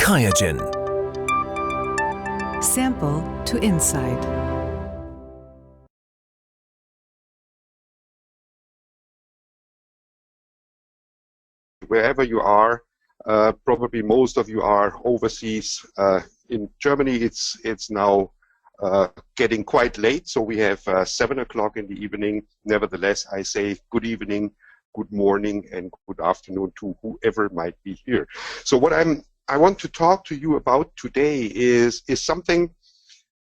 QIAGEN. Sample to insight. Wherever you are, probably most of you are overseas. In Germany, it's now getting quite late, so we have 7 o'clock in the evening. Nevertheless, I say good evening, good morning, and good afternoon to whoever might be here. So what I want to talk to you about today is something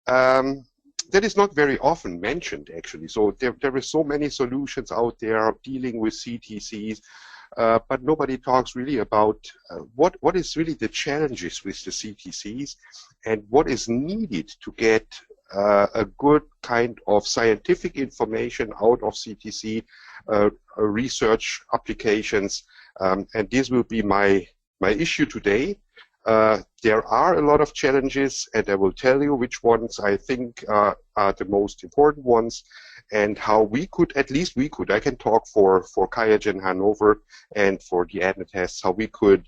that is not very often mentioned, actually. So there are so many solutions out there dealing with CTCs, but nobody talks really about what is really the challenges with the CTCs and what is needed to get a good kind of scientific information out of CTC research applications, and this will be my issue today. There are a lot of challenges, and I will tell you which ones I think are the most important ones, and how we could, at least we could, I can talk for QIAGEN Hanover and for the AdnaTests, how we could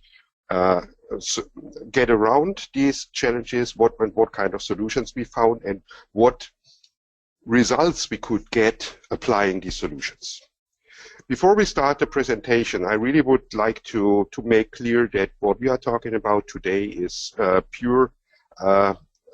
get around these challenges, what kind of solutions we found, and what results we could get applying these solutions. Before we start the presentation, I really would like to make clear that what we are talking about today is pure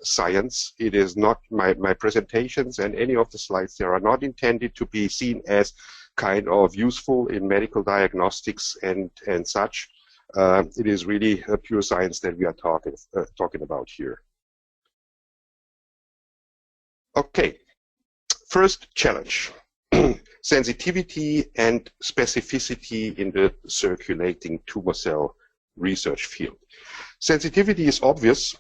science. It is not my presentations, and any of the slides there are not intended to be seen as kind of useful in medical diagnostics and such. It is really a pure science that we are talking about here. Okay, first challenge. Sensitivity and specificity in the circulating tumor cell research field. Sensitivity is obvious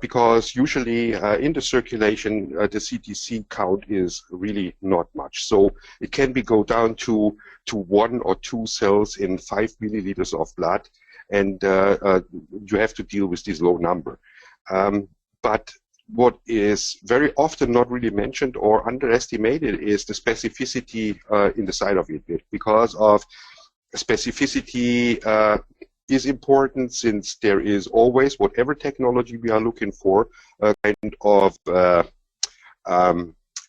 because usually in the circulation the CTC count is really not much. So it can go down to 1 or 2 cells in 5 milliliters of blood, and you have to deal with this low number. But what is very often not really mentioned or underestimated is the specificity in the side of it. Because of specificity is important, since there is always, whatever technology we are looking for, a kind of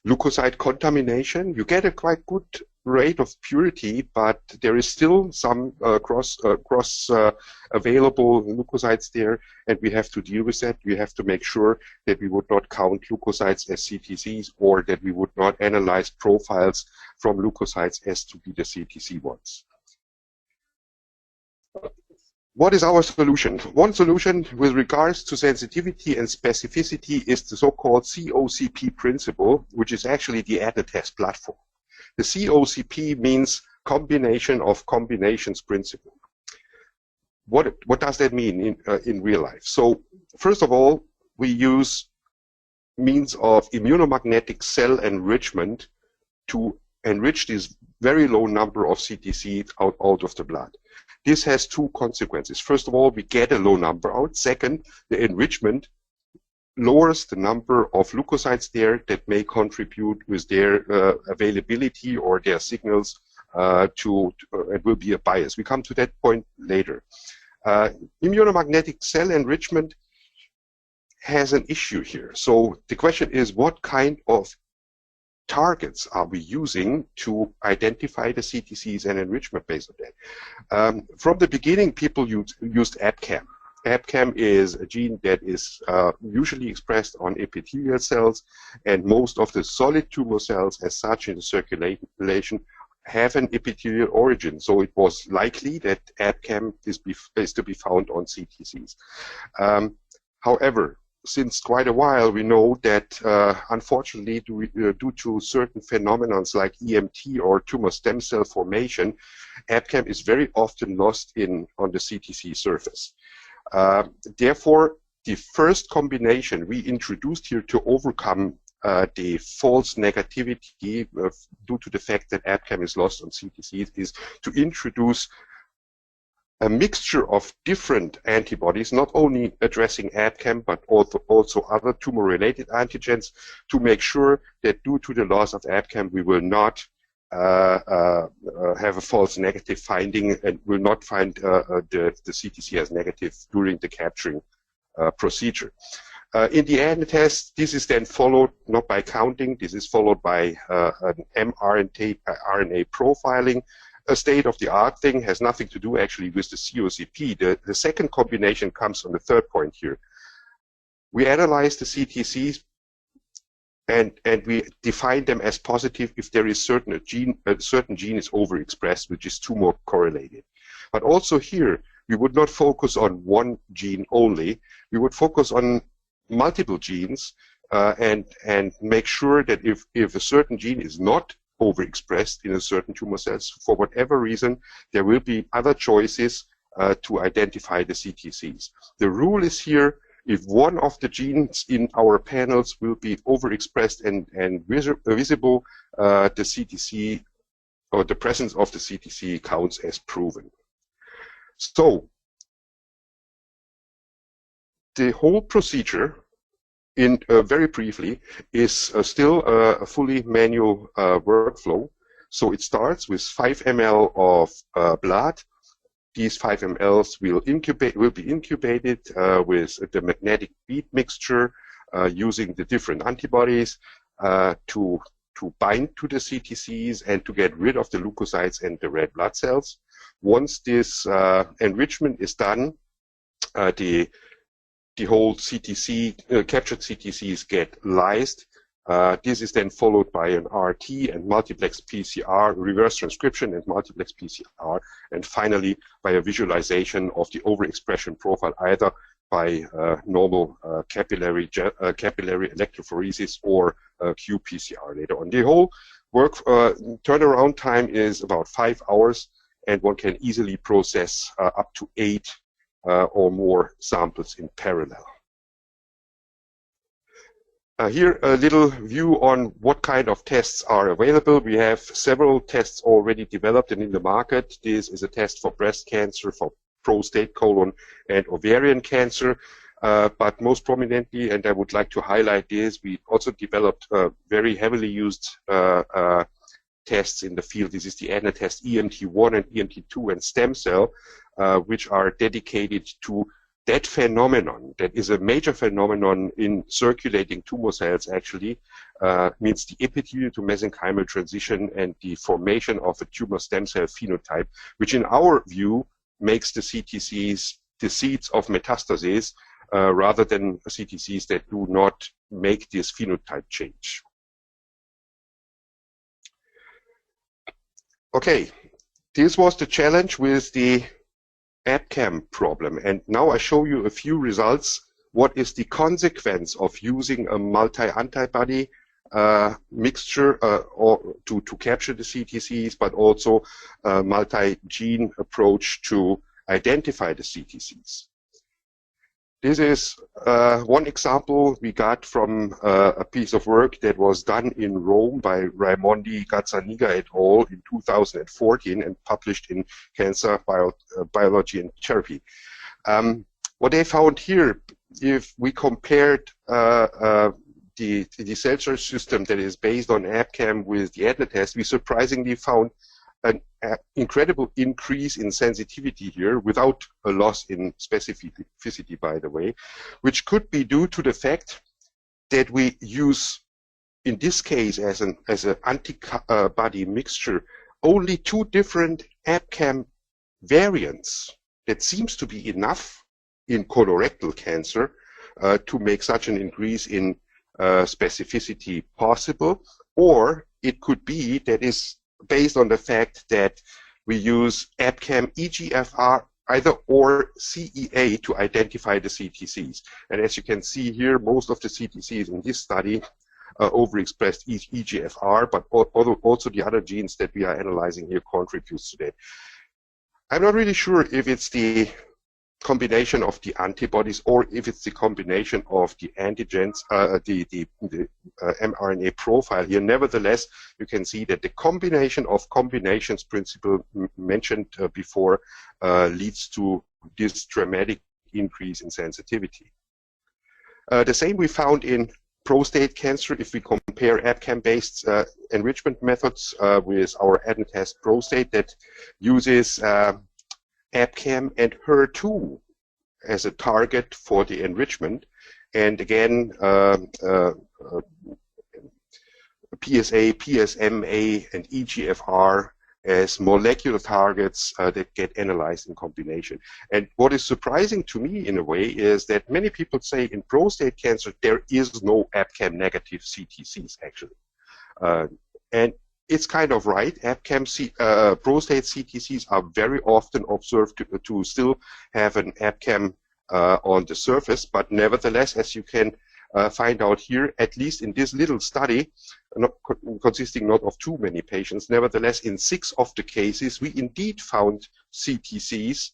leukocyte contamination. You get a quite good rate of purity, but there is still some cross available leukocytes there, and we have to deal with that. We have to make sure that we would not count leukocytes as CTCs, or that we would not analyze profiles from leukocytes as to be the CTC ones. What is our solution? One solution with regards to sensitivity and specificity is the so-called COCP principle, which is actually the AdnaTests platform. The COCP means combination of combinations principle. What does that mean in real life? So first of all, we use means of immunomagnetic cell enrichment to enrich this very low number of CTCs out of the blood. This has 2 consequences. First of all, we get a low number out. Second, the enrichment lowers the number of leukocytes there that may contribute with their availability or their signals it will be a bias. We come to that point later. Immunomagnetic cell enrichment has an issue here. So the question is, what kind of targets are we using to identify the CTCs and enrichment based on that? From the beginning, people used AbCam. AbCam is a gene that is usually expressed on epithelial cells, and most of the solid tumor cells as such in the circulation have an epithelial origin. So it was likely that AbCam is to be found on CTCs. However, since quite a while, we know that unfortunately, due to certain phenomena like EMT or tumor stem cell formation, AbCam is very often lost on the CTC surface. Therefore, the first combination we introduced here to overcome the false negativity due to the fact that AbCam is lost on CTCs is to introduce a mixture of different antibodies, not only addressing AbCam, but also other tumor-related antigens, to make sure that due to the loss of AbCam, we will not have a false negative finding and will not find the CTC as negative during the capturing procedure. In the AdnaTest, this is then followed not by counting, this is followed by an mRNA profiling. A state-of-the-art thing, has nothing to do actually with the COCP. The second combination comes on the third point here. We analyze the CTCs and we define them as positive if there is a certain gene is overexpressed, which is tumor correlated. But also here, we would not focus on one gene only. We would focus on multiple genes and make sure that if a certain gene is not overexpressed in a certain tumor cells, for whatever reason, there will be other choices to identify the CTCs. The rule is here, if one of the genes in our panels will be overexpressed and visible, the CTC or the presence of the CTC counts as proven. So the whole procedure, very briefly, is still a fully manual workflow. So it starts with 5 ml of blood. These 5 mLs will be incubated with the magnetic bead mixture using the different antibodies to bind to the CTCs and to get rid of the leukocytes and the red blood cells. Once this enrichment is done, the whole CTC, captured CTCs get lysed. This is then followed by an RT and multiplex PCR, reverse transcription and multiplex PCR, and finally by a visualization of the overexpression profile either by normal capillary electrophoresis or qPCR later on. The whole work turnaround time is about 5 hours, and one can easily process up to 8 or more samples in parallel. Here a little view on what kind of tests are available. We have several tests already developed and in the market. This is a test for breast cancer, for prostate, colon, and ovarian cancer. But most prominently, and I would like to highlight this, we also developed very heavily used tests in the field. This is the AdnaTest EMT1 and EMT2 and stem cell, which are dedicated to that phenomenon. That is a major phenomenon in circulating tumor cells, actually, means the epithelial to mesenchymal transition and the formation of a tumor stem cell phenotype, which in our view makes the CTCs the seeds of metastasis rather than CTCs that do not make this phenotype change. Okay, this was the challenge with the AbCam problem, and now I show you a few results. What is the consequence of using a multi-antibody mixture or to capture the CTCs, but also a multi-gene approach to identify the CTCs? This is one example we got from a piece of work that was done in Rome by Raimondi, Gazzaniga et al. In 2014 and published in Cancer Biology and Therapy. What they found here, if we compared the cell source system that is based on AbCam with the AdnaTest, we surprisingly found an incredible increase in sensitivity here without a loss in specificity, by the way, which could be due to the fact that we use, in this case, as an antibody mixture, only 2 different AbCam variants. That seems to be enough in colorectal cancer to make such an increase in specificity possible, or it could be that is based on the fact that we use AbCam EGFR either or CEA to identify the CTCs. And as you can see here, most of the CTCs in this study overexpressed EGFR, but also the other genes that we are analyzing here contributes to that. I'm not really sure if it's the combination of the antibodies or if it's the combination of the antigens, the mRNA profile here. Nevertheless, you can see that the combination of combinations principle mentioned before leads to this dramatic increase in sensitivity. The same we found in prostate cancer if we compare AbCam-based enrichment methods with our AdnaTest prostate that uses AbCam and HER2 as a target for the enrichment. And again, PSA, PSMA, and EGFR as molecular targets that get analyzed in combination. And what is surprising to me in a way is that many people say in prostate cancer there is no AbCam negative CTCs actually. And it's kind of right. Prostate CTCs are very often observed to still have an AbCam on the surface, but nevertheless, as you can find out here, at least in this little study, consisting not of too many patients, nevertheless, in 6 of the cases, we indeed found CTCs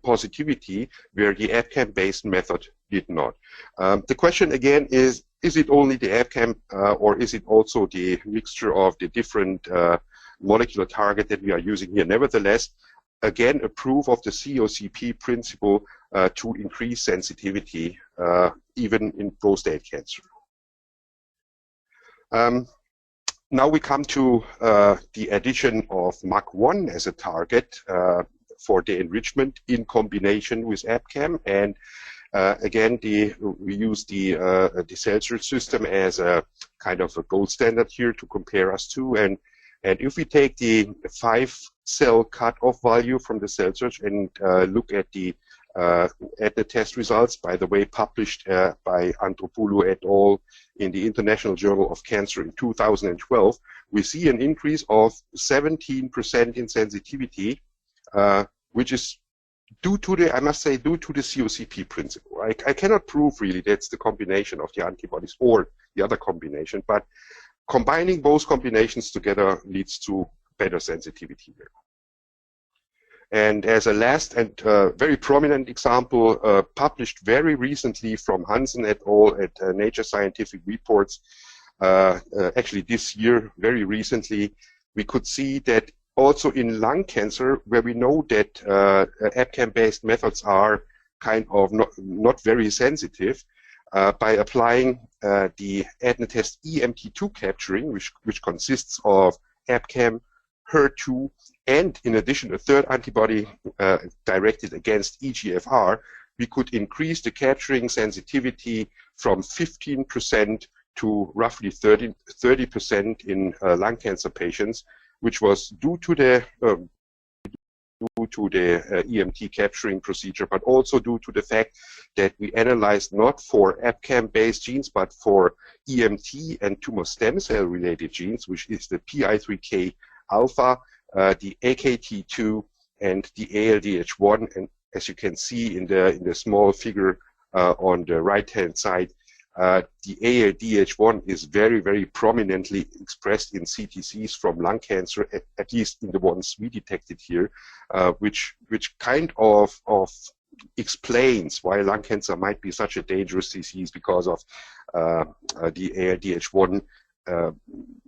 positivity where the AbCam-based method did not. The question again is it only the AbCam or is it also the mixture of the different molecular target that we are using here? Nevertheless, again, a proof of the COCP principle to increase sensitivity even in prostate cancer. Now we come to the addition of MAC1 as a target for the enrichment in combination with AbCam, and again, we use the cell search system as a kind of a gold standard here to compare us to. And if we take the 5-cell cutoff value from the cell search and look at the AdnaTest results, by the way, published by Antropoulou et al. In the International Journal of Cancer in 2012, we see an increase of 17% in sensitivity, which is due to the, I must say, due to the COCP principle. I cannot prove really that's the combination of the antibodies or the other combination, but combining both combinations together leads to better sensitivity here. And as a last and very prominent example, published very recently from Hansen et al. At Nature Scientific Reports, actually this year, very recently, we could see that also in lung cancer, where we know that AbCam-based methods are kind of not very sensitive, by applying the AdnaTest EMT2 capturing, which consists of AbCam, HER2, and in addition a third antibody directed against EGFR, we could increase the capturing sensitivity from 15% to roughly 30% in lung cancer patients, which was due to the EMT capturing procedure, but also due to the fact that we analyzed not for AbCam-based genes, but for EMT and tumor stem cell related genes, which is the PI3K alpha, the AKT2, and the ALDH1. And as you can see in the small figure on the right-hand side, the ALDH1 is very, very prominently expressed in CTCs from lung cancer, at least in the ones we detected here, which kind of explains why lung cancer might be such a dangerous disease, because of the ALDH1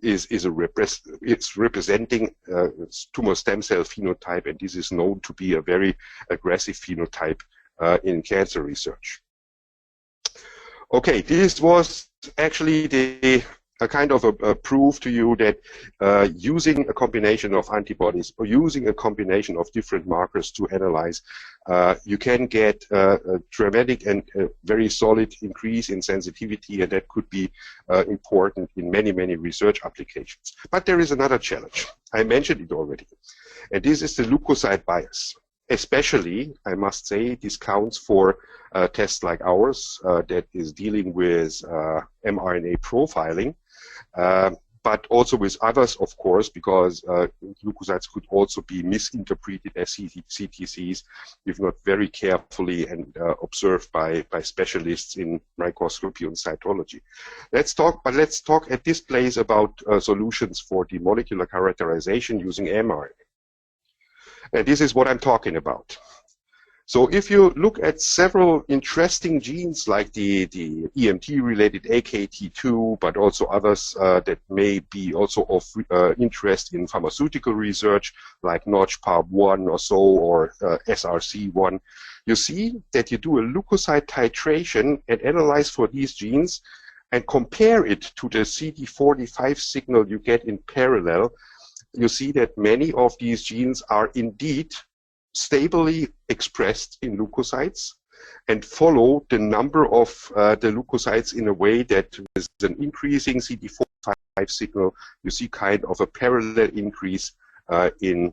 it's representing tumor stem cell phenotype, and this is known to be a very aggressive phenotype in cancer research. Okay, this was actually a kind of a proof to you that using a combination of antibodies or using a combination of different markers to analyze, you can get a dramatic and very solid increase in sensitivity, and that could be important in many, many research applications. But there is another challenge. I mentioned it already, and this is the leukocyte bias. Especially, I must say, this counts for tests like ours that is dealing with mRNA profiling, but also with others, of course, because leukocytes could also be misinterpreted as CTCs if not very carefully and observed by specialists in microscopy and cytology. Let's talk at this place about solutions for the molecular characterization using mRNA. And this is what I'm talking about. So if you look at several interesting genes like the EMT-related AKT2, but also others that may be also of interest in pharmaceutical research, like NOTCH-PARP1 or so, or SRC1, you see that you do a leukocyte titration and analyze for these genes and compare it to the CD45 signal you get in parallel. You see that many of these genes are indeed stably expressed in leukocytes and follow the number of the leukocytes in a way that with an increasing CD4/5 signal, you see kind of a parallel increase in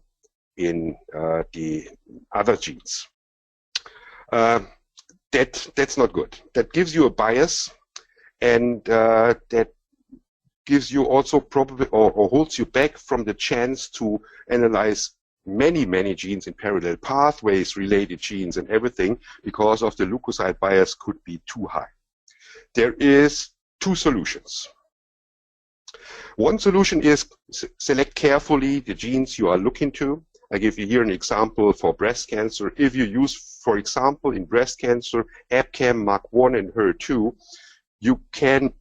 the other genes. That's not good. That gives you a bias, and that gives you also probably or holds you back from the chance to analyze many genes in parallel pathways, related genes and everything, because of the leukocyte bias could be too high. There is two solutions. One solution is select carefully the genes you are looking to. I give you here an example for breast cancer. If you use, for example, in breast cancer, AbCam, MAC1 and HER2, you can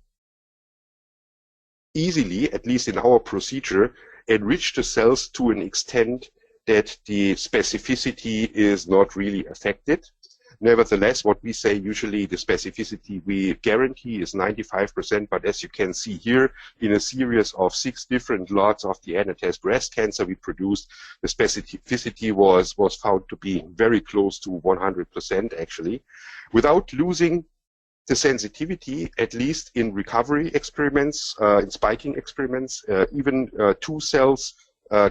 easily, at least in our procedure, enrich the cells to an extent that the specificity is not really affected. Nevertheless, what we say usually the specificity we guarantee is 95%, but as you can see here, in a series of 6 different lots of the AdnaTest breast cancer we produced, the specificity was found to be very close to 100% actually, without losing the sensitivity, at least in recovery experiments, in spiking experiments. Even 2 cells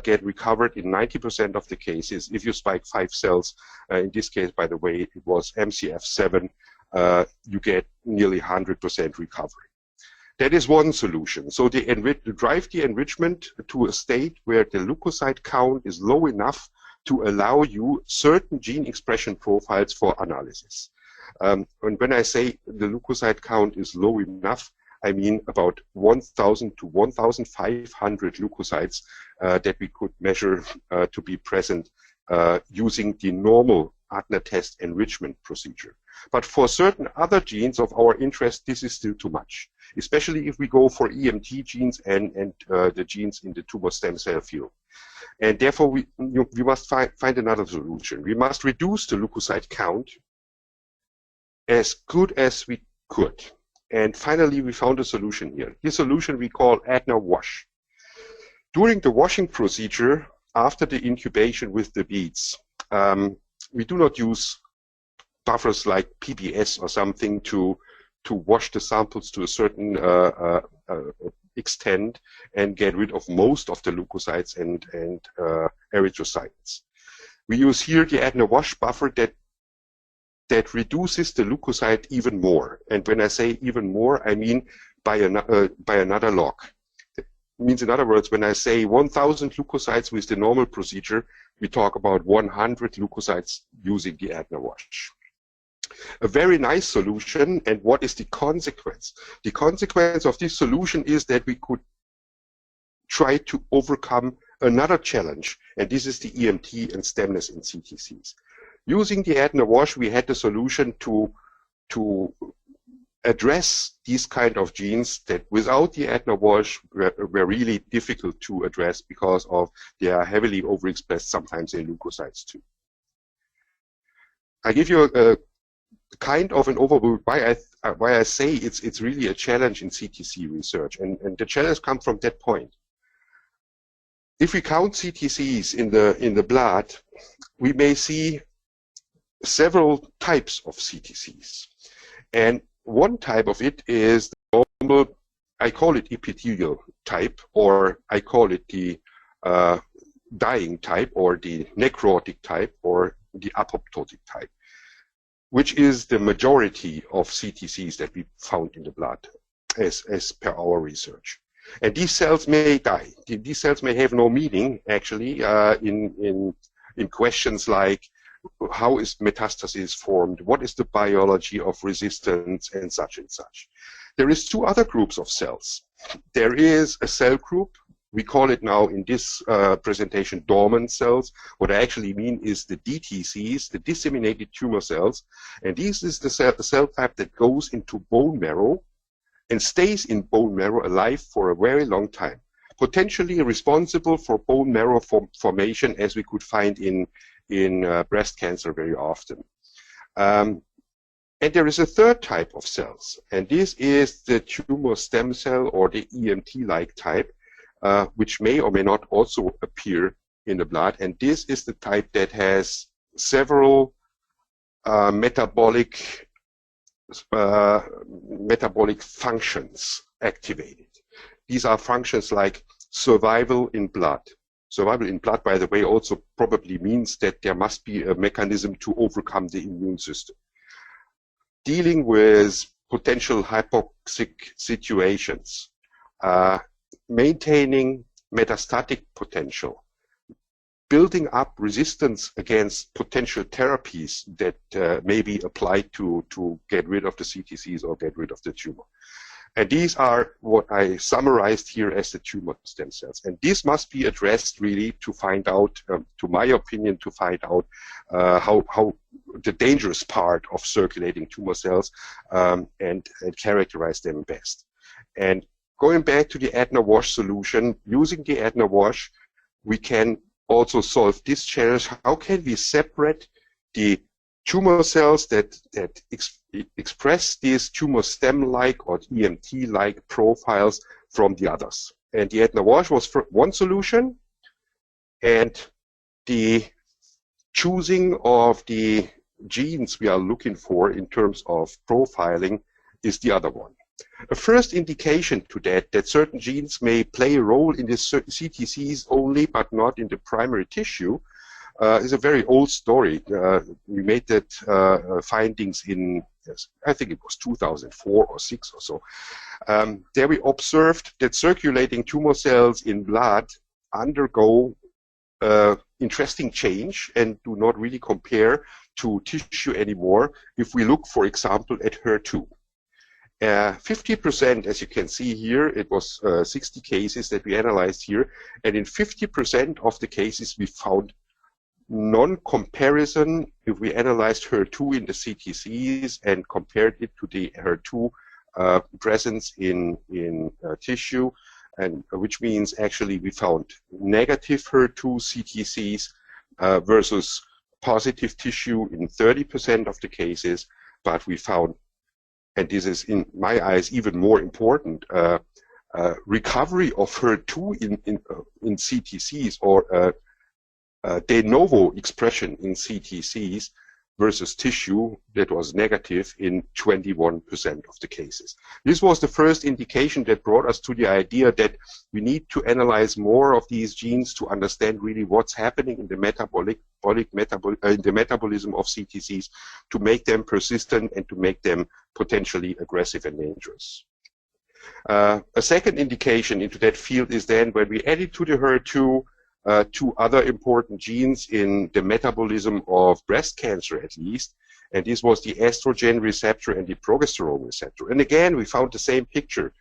get recovered in 90% of the cases. If you spike 5 cells, in this case, by the way, it was MCF7, you get nearly 100% recovery. That is one solution. So drive the enrichment to a state where the leukocyte count is low enough to allow you certain gene expression profiles for analysis. And when I say the leukocyte count is low enough, I mean about 1,000 to 1,500 leukocytes that we could measure to be present using the normal AdnaTest enrichment procedure. But for certain other genes of our interest, this is still too much, especially if we go for EMT genes and the genes in the tumor stem cell field. And therefore, we must find another solution. We must reduce the leukocyte count as good as we could. And finally, we found a solution here. This solution we call AdnaWash. During the washing procedure, after the incubation with the beads, we do not use buffers like PBS or something to wash the samples to a certain extent and get rid of most of the leukocytes and erythrocytes. We use here the AdnaWash buffer that reduces the leukocyte even more. And when I say even more, I mean by another log. It means, in other words, when I say 1,000 leukocytes with the normal procedure, we talk about 100 leukocytes using the AdnaWash. A very nice solution, and what is the consequence? The consequence of this solution is that we could try to overcome another challenge, and this is the EMT and stemness in CTCs. Using the AdnaWash, we had the solution to address these kind of genes that without the AdnaWash were really difficult to address because of they are heavily overexpressed sometimes in leukocytes too. I give you a kind of an overview why I say it's really a challenge in CTC research, and the challenge comes from that point. If we count CTCs in the blood, we may see several types of CTCs, and one type of it is the normal, I call it epithelial type, or I call it the dying type, or the necrotic type, or the apoptotic type, which is the majority of CTCs that we found in the blood as per our research. And these cells may die. These cells may have no meaning, actually, in questions like how is metastasis formed, what is the biology of resistance, and such and such. There is 2 other groups of cells. There is a cell group, we call it now in this presentation dormant cells. What I actually mean is the DTCs, the disseminated tumor cells, and this is the cell type that goes into bone marrow and stays in bone marrow alive for a very long time, potentially responsible for bone marrow formation, as we could find in breast cancer very often. And there is a third type of cells, and this is the tumor stem cell or the EMT-like type, which may or may not also appear in the blood. And this is the type that has several metabolic functions activated. These are functions like survival in blood. Survival in blood, by the way, also probably means that there must be a mechanism to overcome the immune system. Dealing with potential hypoxic situations, maintaining metastatic potential, building up resistance against potential therapies that may be applied to get rid of the CTCs or get rid of the tumor. And these are what I summarized here as the tumor stem cells. And this must be addressed really to find out, to my opinion, to find out how the dangerous part of circulating tumor cells and characterize them best. And going back to the AdnaWash solution, using the AdnaWash, we can also solve this challenge. How can we separate the tumor cells that express these tumor stem-like or EMT-like profiles from the others? And the AdnaWash was for one solution, and the choosing of the genes we are looking for in terms of profiling is the other one. A first indication to that certain genes may play a role in the CTCs only, but not in the primary tissue, is a very old story. We made that findings in, I think it was 2004 or 6 or so. There we observed that circulating tumor cells in blood undergo interesting change and do not really compare to tissue anymore if we look, for example, at HER2. 50%, as you can see here, it was 60 cases that we analyzed here, and in 50% of the cases we found non-comparison if we analyzed HER2 in the CTCs and compared it to the HER2 presence in tissue, and which means actually we found negative HER2 CTCs versus positive tissue in 30% of the cases, but we found, and this is in my eyes even more important, recovery of HER2 in CTCs, or de novo expression in CTCs versus tissue that was negative in 21% of the cases. This was the first indication that brought us to the idea that we need to analyze more of these genes to understand really what's happening in the metabolism of CTCs, to make them persistent and to make them potentially aggressive and dangerous. A second indication into that field is then when we added to the HER2 two other important genes in the metabolism of breast cancer, at least, and this was the estrogen receptor and the progesterone receptor. And again, we found the same picture.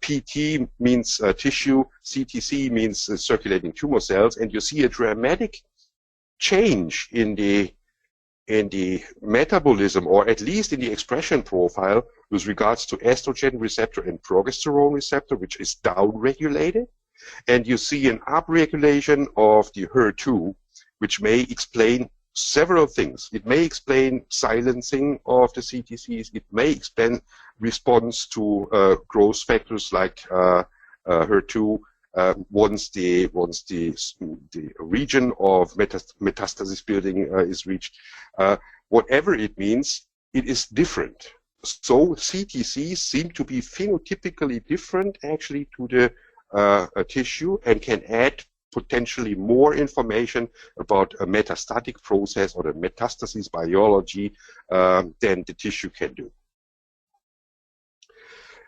PT means tissue, CTC means circulating tumor cells, and you see a dramatic change in the metabolism, or at least in the expression profile, with regards to estrogen receptor and progesterone receptor, which is downregulated. And you see an upregulation of the HER2, which may explain several things. It may explain silencing of the CTCs. It may explain response to growth factors like HER2 once the region of metastasis building is reached. Whatever it means, it is different. So CTCs seem to be phenotypically different actually to the tissue, and can add potentially more information about a metastatic process or the metastasis biology than the tissue can do.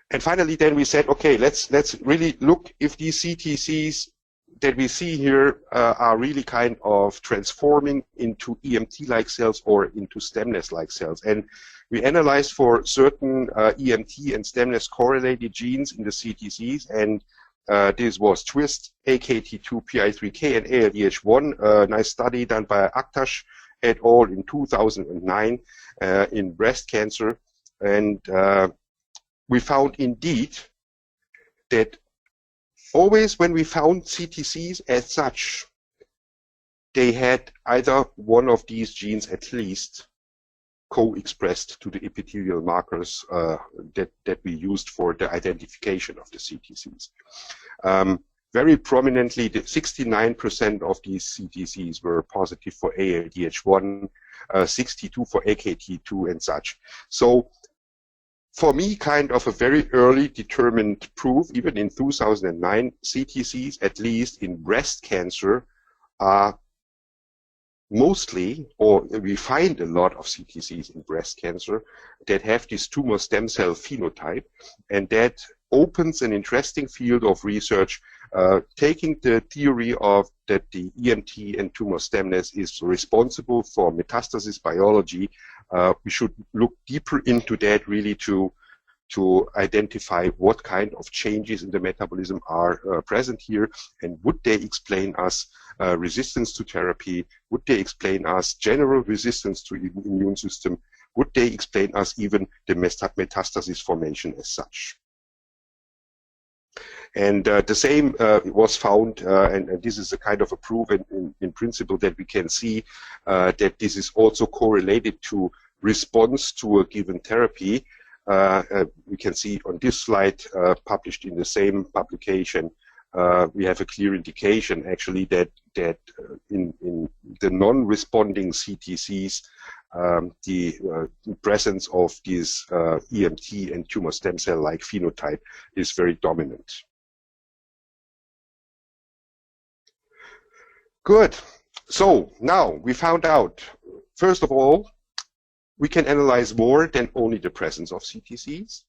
And finally, then we said, okay, let's really look if these CTCs that we see here are really kind of transforming into EMT-like cells or into stemness-like cells. And we analyzed for certain EMT and stemness correlated genes in the CTCs, and this was TWIST, AKT2, PI3K, and ALDH1, a nice study done by Aktash et al. In 2009 in breast cancer. And we found indeed that always when we found CTCs as such, they had either one of these genes at least co-expressed to the epithelial markers that we used for the identification of the CTCs. very prominently, 69% of these CTCs were positive for ALDH1, 62 for AKT2 and such. So for me, kind of a very early determined proof, even in 2009, CTCs, at least in breast cancer, are mostly, or we find a lot of CTCs in breast cancer that have this tumor stem cell phenotype, and that opens an interesting field of research, taking the theory of that the EMT and tumor stemness is responsible for metastasis biology. We should look deeper into that really to identify what kind of changes in the metabolism are present here, and would they explain us resistance to therapy? Would they explain us general resistance to the immune system? Would they explain us even the metastasis formation as such? And the same was found, and this is a kind of a proof in principle that we can see that this is also correlated to response to a given therapy. We can see on this slide, published in the same publication, we have a clear indication actually that in the non-responding CTCs, the presence of this EMT and tumor stem cell-like phenotype is very dominant. Good. So now we found out, first of all, we can analyze more than only the presence of CTCs.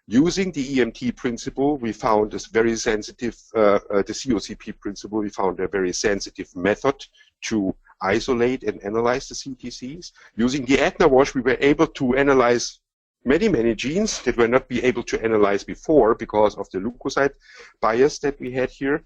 Using the EMT principle, we found this very sensitive, the COCP principle, we found a very sensitive method to isolate and analyze the CTCs. Using the AdnaWash, we were able to analyze many genes that were not be able to analyze before because of the leukocyte bias that we had here.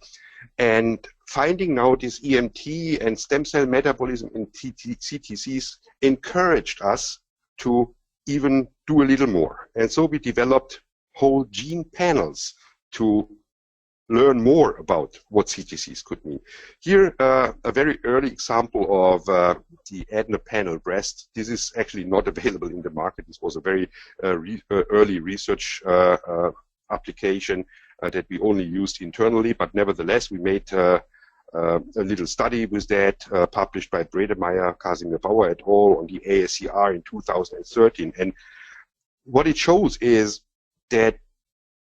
And finding now this EMT and stem cell metabolism in CTCs encouraged us to even do a little more. And so we developed whole gene panels to learn more about what CTCs could mean. Here, a very early example of the Adna panel breast. This is actually not available in the market. This was a very early research application that we only used internally, but nevertheless, we made a little study with that, published by Bredemeyer, Casimir Bauer et al. On the ASCR in 2013. And what it shows is that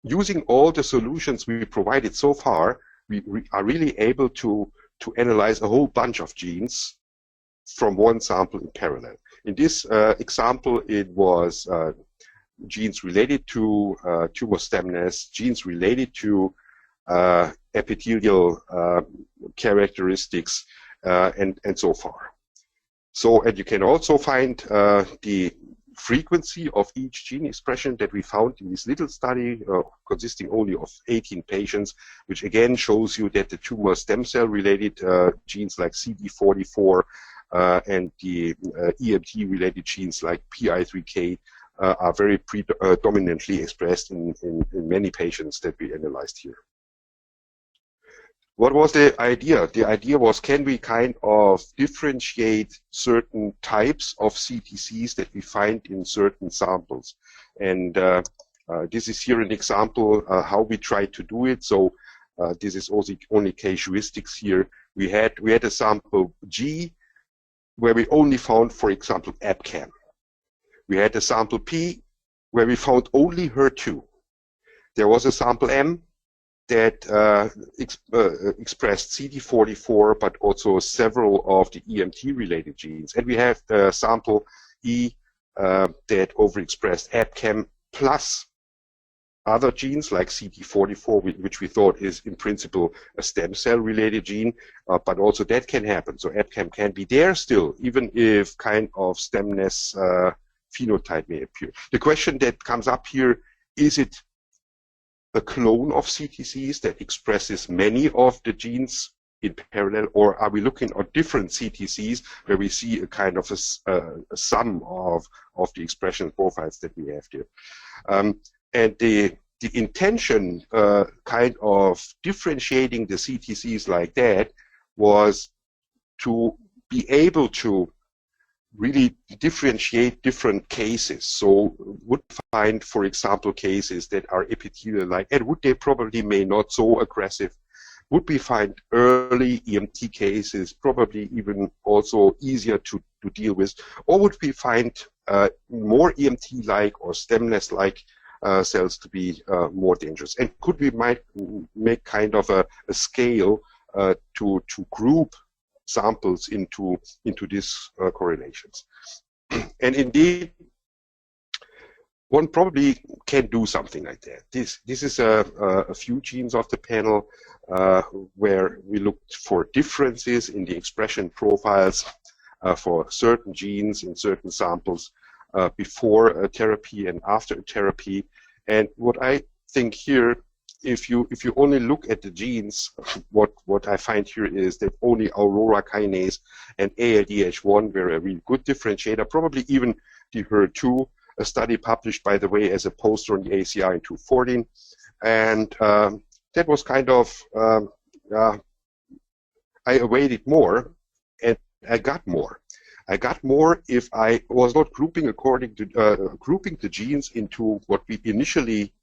using all the solutions we provided so far, we are really able to analyze a whole bunch of genes from one sample in parallel. In this example, it was genes related to tumor stemness, genes related to epithelial characteristics, and so far. So, and you can also find the frequency of each gene expression that we found in this little study, consisting only of 18 patients, which again shows you that the tumor stem cell related genes like CD44 and the EMT related genes like PI3K are very predominantly expressed in many patients that we analyzed here. What was the idea? The idea was, can we kind of differentiate certain types of CTCs that we find in certain samples? And this is here an example how we tried to do it. So this is also only casuistics here. We had a sample G where we only found, for example, AbCam. We had a sample P where we found only HER2. There was a sample M that expressed CD44, but also several of the EMT-related genes. And we have the sample E that overexpressed AbCam plus other genes like CD44, which we thought is in principle a stem cell-related gene, but also that can happen. So AbCam can be there still, even if kind of stemness phenotype may appear. The question that comes up here, is it a clone of CTCs that expresses many of the genes in parallel, or are we looking at different CTCs where we see a kind of a sum of the expression profiles that we have there? And the intention kind of differentiating the CTCs like that was to be able to really differentiate different cases. So would find, for example, cases that are epithelial-like, and would they probably may not so aggressive, would we find early EMT cases, probably even also easier to deal with, or would we find more EMT-like or stemless-like cells to be more dangerous? And could we make kind of a scale to group samples into these correlations? And indeed, one probably can do something like that. This is a few genes of the panel where we looked for differences in the expression profiles for certain genes in certain samples before therapy and after therapy. And what I think here, if you only look at the genes, what I find here is that only aurora kinase and ALDH1 were a really good differentiator, probably even the HER2, a study published, by the way, as a poster on the ACR in 2014. And that was kind of, I awaited more, and I got more. I got more if I was not grouping according to grouping the genes into what we initially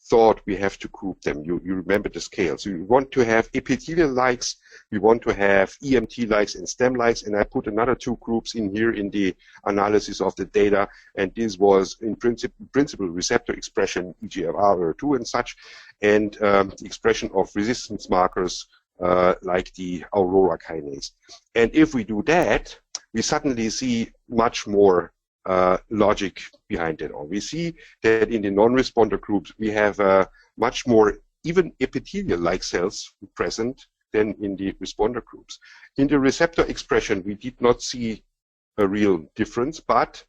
thought we have to group them. You remember the scales. You want to have epithelial likes, we want to have EMT likes and stem likes, and I put another two groups in here in the analysis of the data, and this was in principle receptor expression, EGFR, HER2 and such, and the expression of resistance markers like the aurora kinase. And if we do that, we suddenly see much more logic behind it all. We see that in the non-responder groups we have much more even epithelial-like cells present than in the responder groups. In the receptor expression we did not see a real difference, but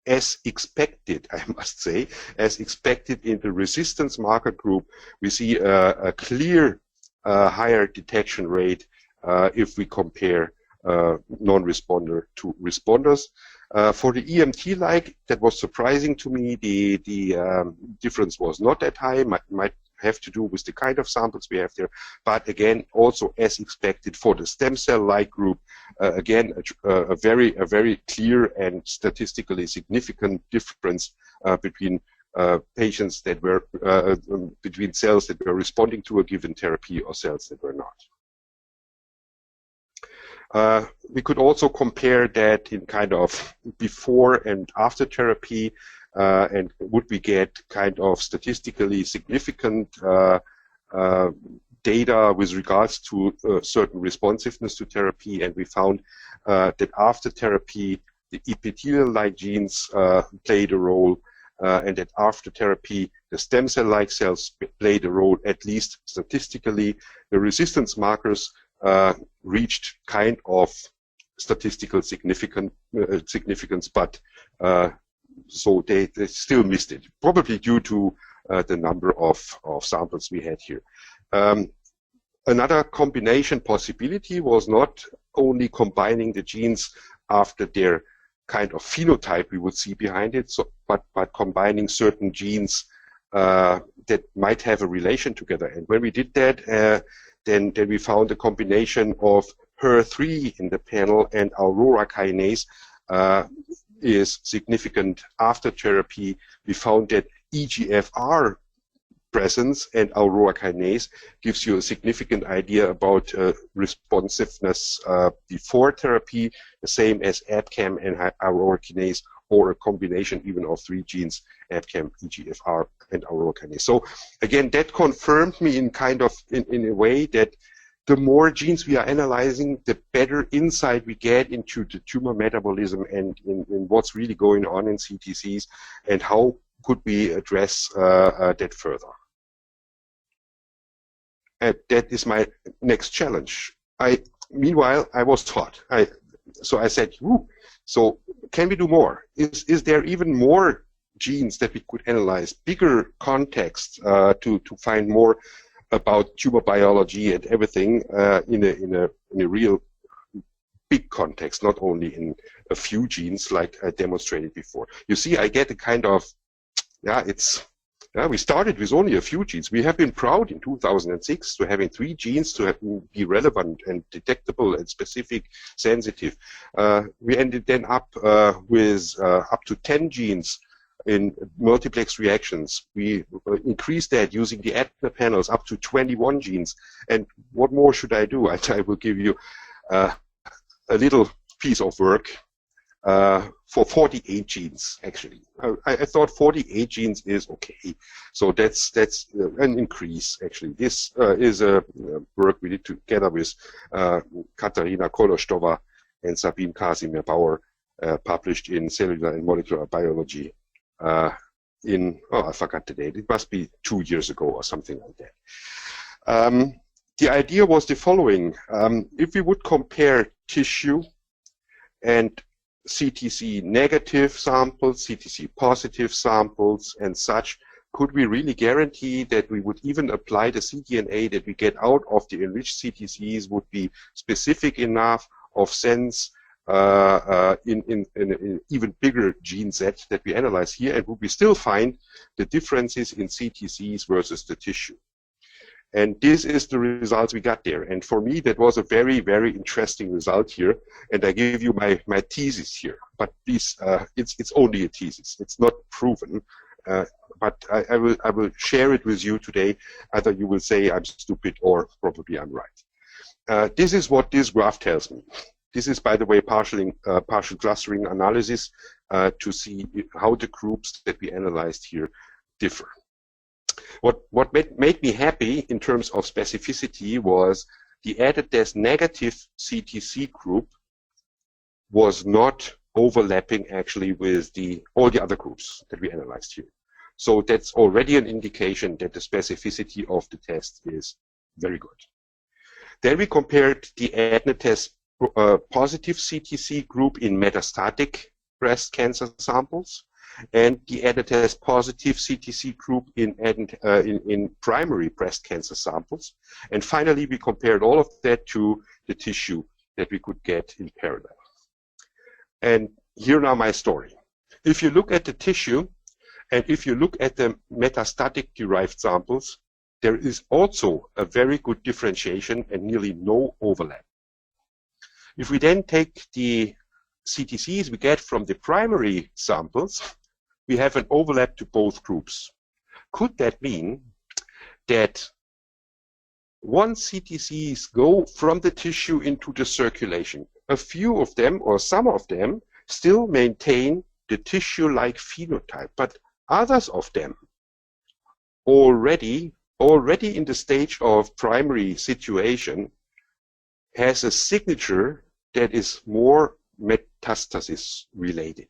as expected, I must say, as expected in the resistance marker group, we see a clear higher detection rate if we compare non-responder to responders. For the EMT-like, that was surprising to me. The difference was not that high. Might have to do with the kind of samples we have there. But again, also as expected for the stem cell-like group, again, a very clear and statistically significant difference between patients that were between cells that were responding to a given therapy or cells that were not. We could also compare that in kind of before and after therapy, and would we get kind of statistically significant data with regards to certain responsiveness to therapy, and we found that after therapy the epithelial-like genes played a role, and that after therapy the stem cell-like cells played a role, at least statistically. The resistance markers reached kind of statistical significance, but so they still missed it, probably due to the number of samples we had here. Another combination possibility was not only combining the genes after their kind of phenotype we would see behind it, but combining certain genes that might have a relation together. And when we did that, then we found a combination of HER3 in the panel and aurora kinase is significant after therapy. We found that EGFR presence and aurora kinase gives you a significant idea about responsiveness before therapy, the same as AdCam and aurora kinase, or a combination even of three genes, AdCam, EGFR, and aurora kinase. So again, that confirmed me in kind of in a way that the more genes we are analyzing, the better insight we get into the tumor metabolism and in what's really going on in CTCs, and how could we address that further. And that is my next challenge. Meanwhile, I was taught. So I said, so can we do more? Is there even more genes that we could analyze, bigger context to find more about tumor biology and everything in a real big context, not only in a few genes like I demonstrated before. You see, I get a kind of, we started with only a few genes. We have been proud in 2006 to having 3 genes to be relevant and detectable and specific, sensitive. We ended then up with up to 10 genes in multiplex reactions. We increased that using the Adna panels up to 21 genes. And what more should I do? I will give you a little piece of work for 48 genes, actually. I thought 48 genes is okay. So that's an increase, actually. This is a work we did together with Katarina Kolostova and Sabine Casimir-Bauer, published in Cellular and Molecular Biology in, I forgot the date. It must be 2 years ago or something like that. The idea was the following. If we would compare tissue and CTC negative samples, CTC positive samples, and such, could we really guarantee that we would even apply the cDNA that we get out of the enriched CTCs would be specific enough of sense in an even bigger gene set that we analyze here, and would we still find the differences in CTCs versus the tissue? And this is the results we got there. And for me, that was a very, very interesting result here. And I give you my thesis here. But this, it's only a thesis. It's not proven. But I will share it with you today. Either you will say I'm stupid or probably I'm right. This is what this graph tells me. This is, by the way, partial clustering analysis to see how the groups that we analyzed here differ. What made me happy in terms of specificity was the AdnaTest negative CTC group was not overlapping actually with all the other groups that we analyzed here. So that's already an indication that the specificity of the test is very good. Then we compared the AdnaTest positive CTC group in metastatic breast cancer samples and the AdnaTest positive CTC group in primary breast cancer samples. And finally, we compared all of that to the tissue that we could get in parallel. And here now my story. If you look at the tissue, and if you look at the metastatic derived samples, there is also a very good differentiation and nearly no overlap. If we then take the CTCs we get from the primary samples, we have an overlap to both groups. Could that mean that once CTCs go from the tissue into the circulation, a few of them or some of them still maintain the tissue-like phenotype, but others of them already in the stage of primary situation has a signature that is more metastasis related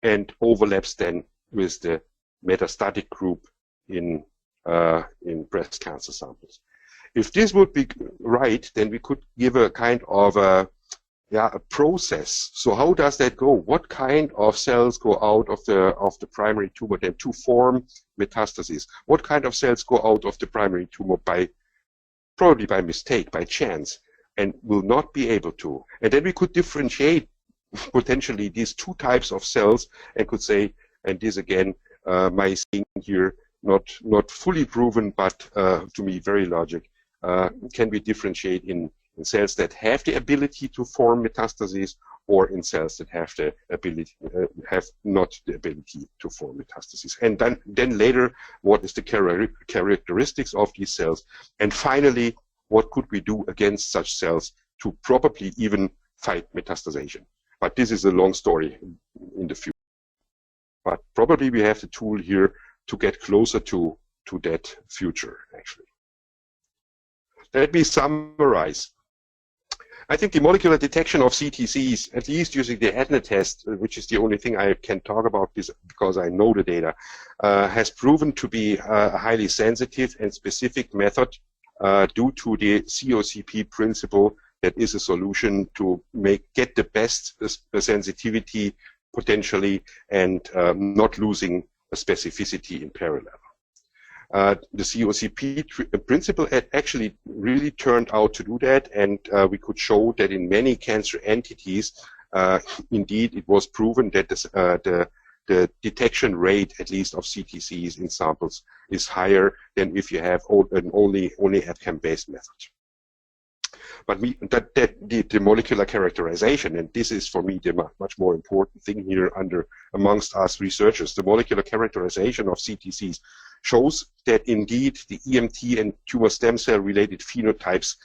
and overlaps then with the metastatic group in breast cancer samples. If this would be right, then we could give a kind of a process. So how does that go? What kind of cells go out of the primary tumor then to form metastases? What kind of cells go out of the primary tumor probably by mistake, by chance, and will not be able to? And then we could differentiate potentially these two types of cells and could say, and this again, my thing here, not fully proven, but to me very logic, can we differentiate in cells that have the ability to form metastases or in cells that have the ability, have not the ability to form metastases. And then later, what is the characteristics of these cells? And finally, what could we do against such cells to probably even fight metastasization? But this is a long story in the future. But probably we have the tool here to get closer to that future, actually. Let me summarize. I think the molecular detection of CTCs, at least using the AdnaTest, which is the only thing I can talk about this because I know the data, has proven to be a highly sensitive and specific method due to the COCP principle that is a solution to get the best sensitivity potentially and not losing a specificity in parallel. The COCP principle actually really turned out to do that, and we could show that in many cancer entities, indeed, it was proven that the detection rate, at least of CTCs in samples, is higher than if you have an only EpCAM-based method. But the molecular characterization, and this is for me the much more important thing here amongst us researchers, the molecular characterization of CTCs shows that indeed the EMT and tumor stem cell related phenotypes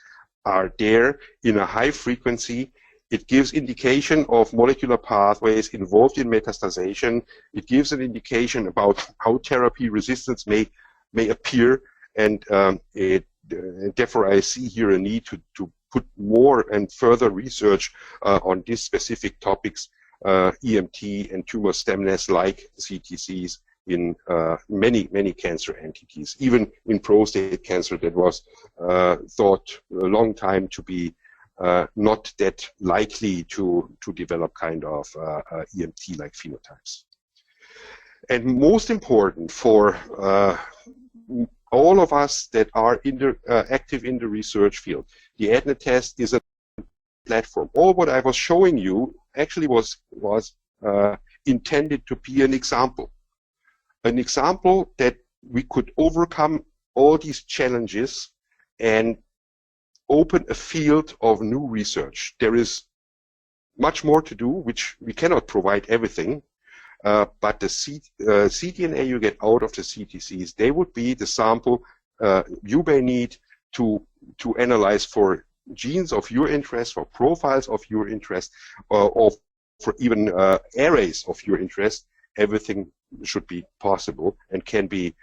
are there in a high frequency. It gives indication of molecular pathways involved in metastasization. It gives an indication about how therapy resistance may appear, and therefore I see here a need to put more and further research on these specific topics, EMT and tumor stemness like CTCs in many cancer entities, even in prostate cancer that was thought a long time to be not that likely to develop kind of EMT-like phenotypes. And most important for all of us that are active in the research field, the AdnaTest is a platform. All what I was showing you actually was intended to be an example that we could overcome all these challenges and open a field of new research. There is much more to do, which we cannot provide everything, but the cDNA you get out of the CTCs, they would be the sample you may need to analyze for genes of your interest, for profiles of your interest, or for even arrays of your interest. Everything should be possible and can be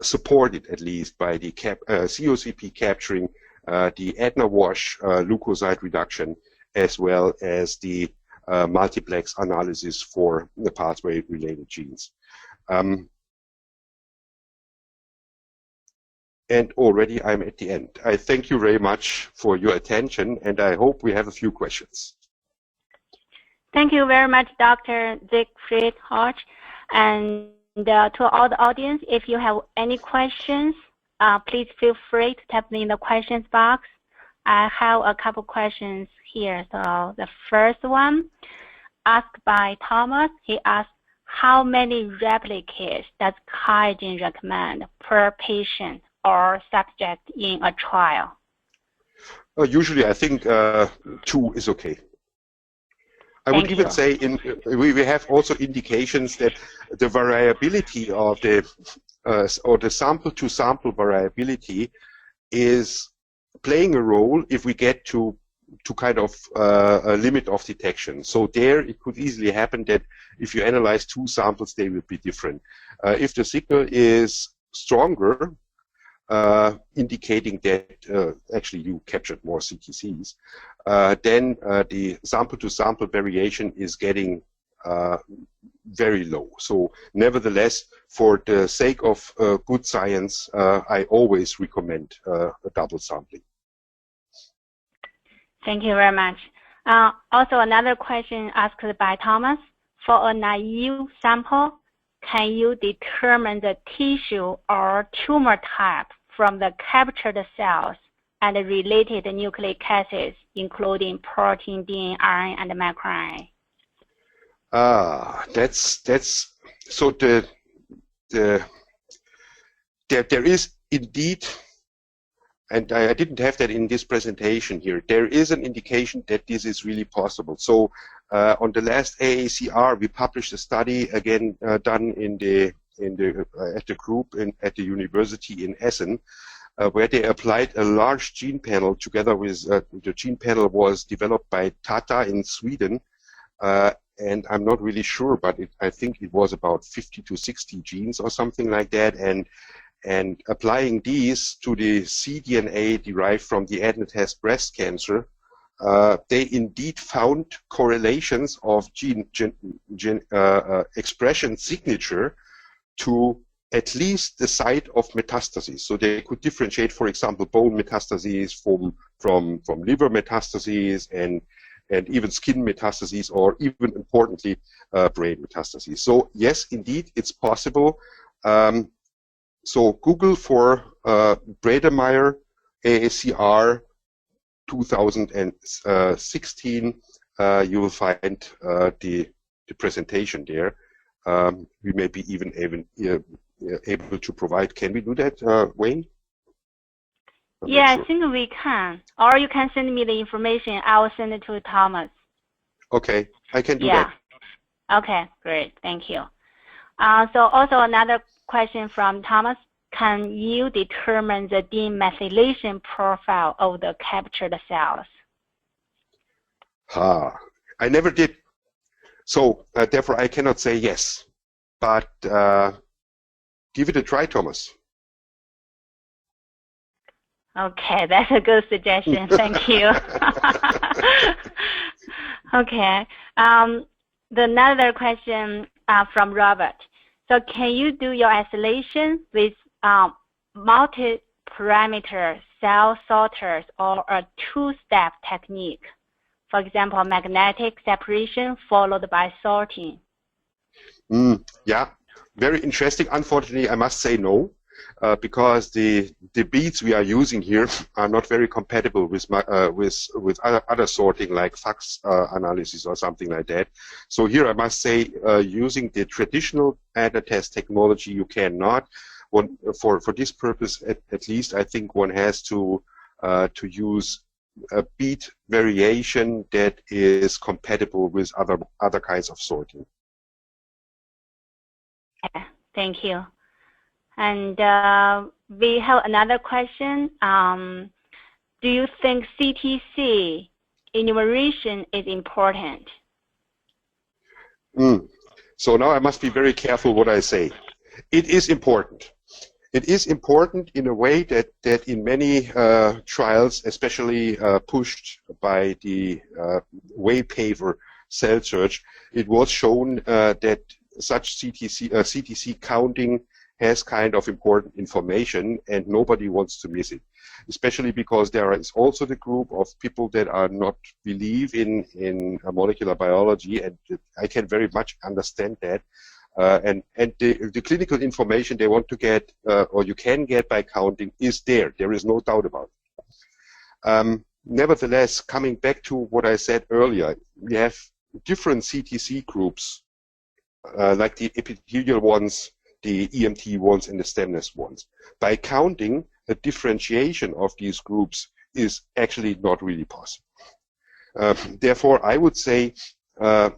supported at least by the COCP capturing, the AdnaWash leukocyte reduction, as well as the multiplex analysis for the pathway-related genes. And already I'm at the end. I thank you very much for your attention, and I hope we have a few questions. Thank you very much, Dr. Siegfried Hauch. And to all the audience, if you have any questions, please feel free to type them in the questions box. I have a couple questions here. So the first one, asked by Thomas, he asked, how many replicates does QIAGEN recommend per patient or subject in a trial? Usually, I think 2 is okay. I would even say we have also indications that the variability of the or the sample-to-sample variability is playing a role if we get to kind of a limit of detection. So there it could easily happen that if you analyze 2 samples, they will be different. If the signal is stronger, indicating that actually you captured more CTCs, then the sample-to-sample variation is getting very low. So nevertheless, for the sake of good science, I always recommend a double sampling. Thank you very much. Also, another question asked by Thomas. For a naive sample, can you determine the tissue or tumor type from the captured cells and the related nucleic acids, including protein, DNA, RNA, and microRNA? That's so there is indeed, and I didn't have that in this presentation here, there is an indication that this is really possible. So on the last AACR, we published a study again done at the group at the university in Essen, where they applied a large gene panel together with the gene panel was developed by Tata in Sweden, and I'm not really sure, but I think it was about 50 to 60 genes or something like that, and applying these to the cDNA derived from the AdnaTest breast cancer, they indeed found correlations of gene expression signature to at least the site of metastases. So they could differentiate, for example, bone metastases from liver metastases and even skin metastases, or even importantly, brain metastases. So yes, indeed, it's possible. So Google for Brademeyer AACR 2016, you will find the presentation there. We may be even able to provide. Can we do that, Wayne? Yeah, I think we can. Or you can send me the information. I will send it to Thomas. Okay, I can do Yeah. that. Okay, great. Thank you. So also another question from Thomas. Can you determine the demethylation profile of the captured cells? I never did. So therefore I cannot say yes. But give it a try, Thomas. Okay, that's a good suggestion. Thank you. Okay. Another question from Robert. So can you do your isolation with multi-parameter cell sorters or a two-step technique? For example, magnetic separation followed by sorting. Yeah, very interesting. Unfortunately, I must say no. Because the beads we are using here are not very compatible with other sorting like FACS analysis or something like that. So here I must say, using the traditional AdnaTest technology, you cannot. For this purpose, at least, I think one has to use a bead variation that is compatible with other kinds of sorting. Okay, thank you. And we have another question. Do you think CTC enumeration is important? So now I must be very careful what I say. It is important. It is important in a way that in many trials, especially pushed by the Waypaver cell search, it was shown that such CTC counting has kind of important information and nobody wants to miss it, especially because there is also the group of people that are not believe in molecular biology, and I can very much understand that. And the clinical information they want to get, or you can get by counting, is there. There is no doubt about it. Nevertheless, coming back to what I said earlier, we have different CTC groups, like the epithelial ones, the EMT ones, and the stemness ones. By counting, the differentiation of these groups is actually not really possible. Therefore, I would say,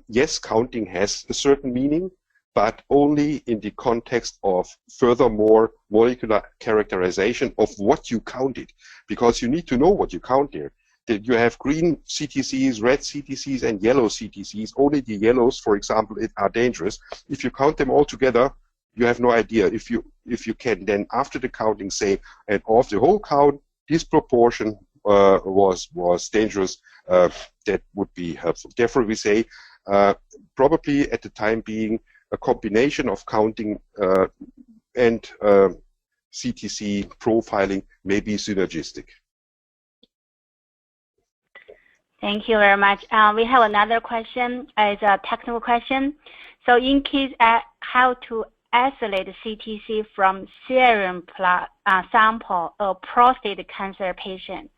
yes, counting has a certain meaning, but only in the context of furthermore molecular characterization of what you counted, because you need to know what you count there. That you have green CTCs, red CTCs, and yellow CTCs. Only the yellows, for example, are dangerous. If you count them all together, you have no idea. If you can then, after the counting, say, and of the whole count, this proportion was dangerous, that would be helpful. Therefore, we say, probably at the time being, a combination of counting and CTC profiling may be synergistic. Thank you very much. We have another question. It's a technical question. So in case how to isolate CTC from serum sample of prostate cancer patient.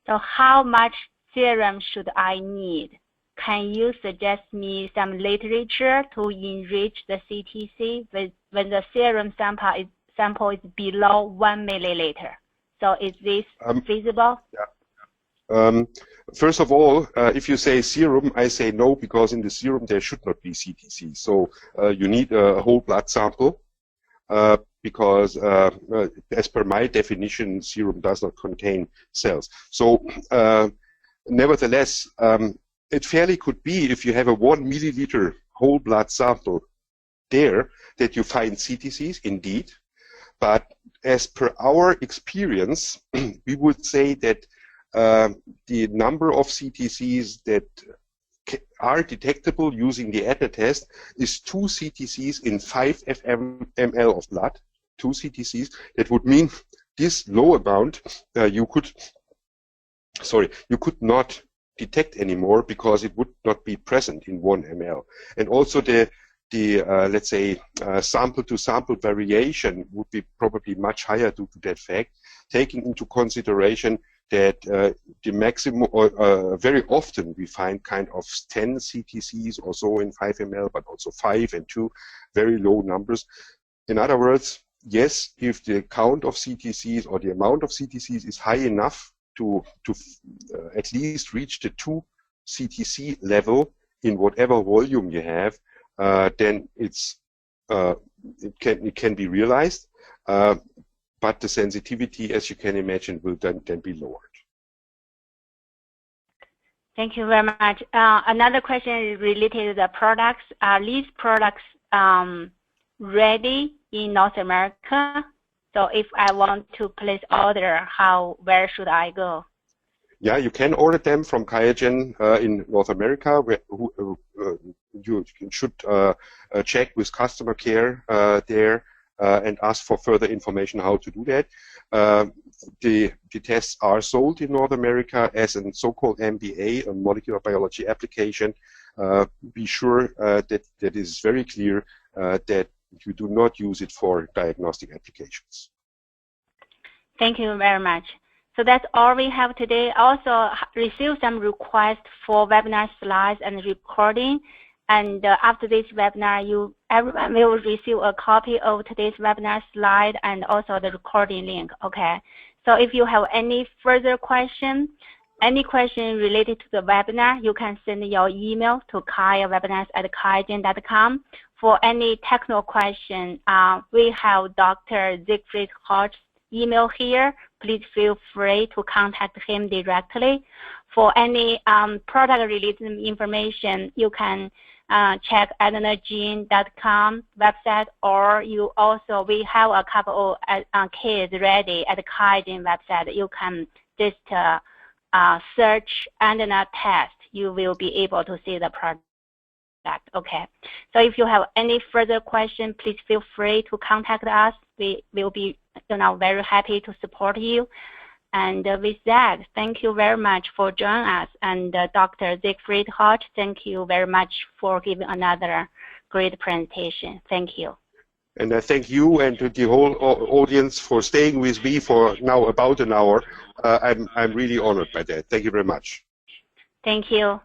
So how much serum should I need? Can you suggest me some literature to enrich the CTC when the serum sample is below 1 milliliter? So is this feasible? Yeah. First of all, if you say serum, I say no, because in the serum there should not be CTC. So you need a whole blood sample, because as per my definition, serum does not contain cells. So nevertheless, it fairly could be, if you have a 1 milliliter whole blood sample there, that you find CTCs, indeed. But as per our experience, we would say that the number of CTCs that are detectable using the AdnaTest is 2 CTCs in 5 ml of blood, 2 CTCs. That would mean this low amount you could not detect anymore, because it would not be present in 1 ml. And also the let's say sample-to-sample variation would be probably much higher due to that fact, taking into consideration that the maximum, or very often we find kind of 10 CTCs or so in 5 ml, but also 5 and 2, very low numbers. In other words, yes, if the count of CTCs or the amount of CTCs is high enough to at least reach the 2 CTC level in whatever volume you have, then it can be realized, but the sensitivity, as you can imagine, will then be lowered. Thank you very much. Another question is related to the products. Are these products ready in North America? So if I want to place order, where should I go? Yeah, you can order them from QIAGEN in North America. You should check with customer care there and ask for further information how to do that. The tests are sold in North America as a so-called MBA, a molecular biology application. Be sure that it is very clear that you do not use it for diagnostic applications. Thank you very much. So that's all we have today. Also received some requests for webinar slides and recording. And after this webinar, everyone will receive a copy of today's webinar slide and also the recording link. Okay. So if you have any further question related to the webinar, you can send your email to webinars@qiagen.com. For any technical question, we have Dr. Siegfried Hauch's email here. Please feel free to contact him directly. For any product-related information, you can check AdnaGene.com website, or we have a couple of kits ready at the QIAGEN website. You can just search AdnaTests. You will be able to see the product. Okay. So if you have any further question, please feel free to contact us. We will be very happy to support you. And with that, thank you very much for joining us. And Dr. Siegfried Hauch, thank you very much for giving another great presentation. Thank you. And I thank you and the whole audience for staying with me for now about an hour. I'm really honored by that. Thank you very much. Thank you.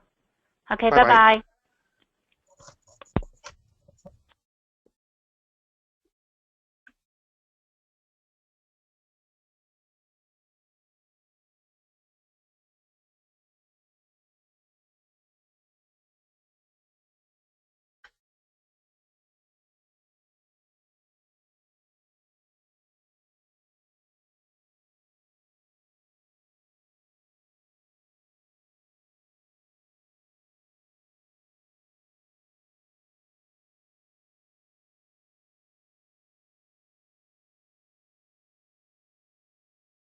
Okay, bye-bye. bye-bye.